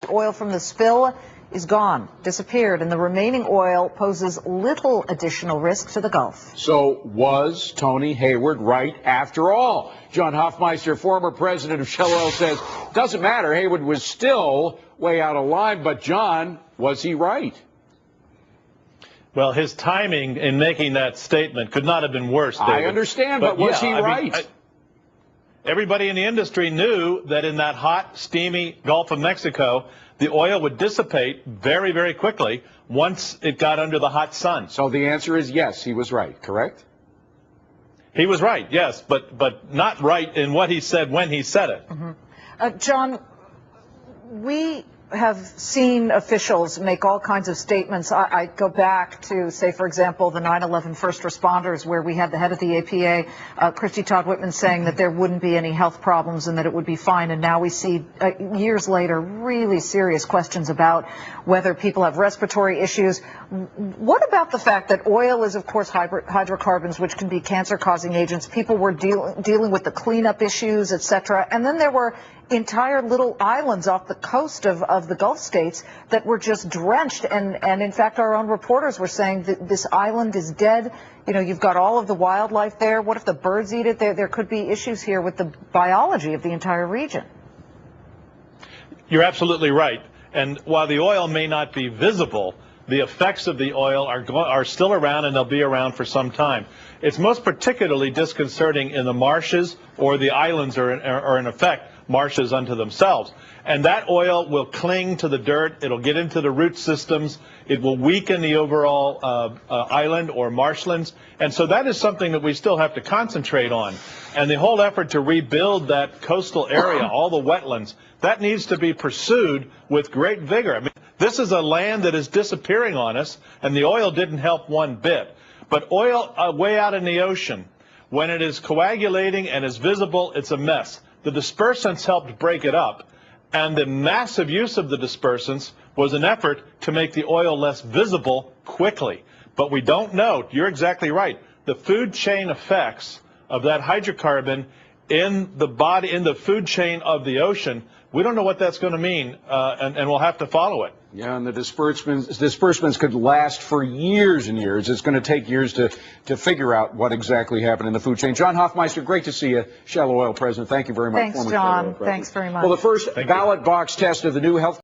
Oil from the spill is gone, disappeared, and the remaining oil poses little additional risk to the Gulf. So was Tony Hayward right after all? John Hofmeister, former president of Shell Oil, says, doesn't matter, Hayward was still way out of line, but John, was he right? Well, his timing in making that statement could not have been worse, David. I understand, but was he right? Everybody in the industry knew that in that hot, steamy Gulf of Mexico, the oil would dissipate very, very quickly once it got under the hot sun. So the answer is yes, he was right, correct? He was right, yes, but not right in what he said when he said it. Mm-hmm. John, we have seen officials make all kinds of statements. I go back to, say, for example, the 9/11 first responders, where we had the head of the APA, Christy Todd Whitman, saying that there wouldn't be any health problems and that it would be fine. And now we see, years later, really serious questions about whether people have respiratory issues. What about the fact that oil is, of course, hydrocarbons, which can be cancer-causing agents? People were dealing with the cleanup issues, et cetera. And then there were entire little islands off the coast of the Gulf states that were just drenched. And in fact, our own reporters were saying that this island is dead. You know, you've got all of the wildlife there. What if the birds eat it? There could be issues here with the biology of the entire region. You're absolutely right. And while the oil may not be visible, the effects of the oil are still around, and they'll be around for some time. It's most particularly disconcerting in the marshes, or the islands are in effect marshes unto themselves. And that oil will cling to the dirt. It'll get into the root systems. It will weaken the overall island or marshlands. And so that is something that we still have to concentrate on. And the whole effort to rebuild that coastal area, all the wetlands, that needs to be pursued with great vigor. I mean, this is a land that is disappearing on us, and the oil didn't help one bit. But oil way out in the ocean, when it is coagulating and is visible, it's a mess. The dispersants helped break it up, and the massive use of the dispersants was an effort to make the oil less visible quickly. But we don't know, you're exactly right, the food chain effects of that hydrocarbon in the body, in the food chain of the ocean. We don't know what that's going to mean, and we'll have to follow it. Yeah, and the disbursements could last for years and years. It's going to take years to figure out what exactly happened in the food chain. John Hofmeister, great to see you, Shell Oil president. Thank you very much. Thanks, John. Thanks very much. Well, the first ballot box test of the new health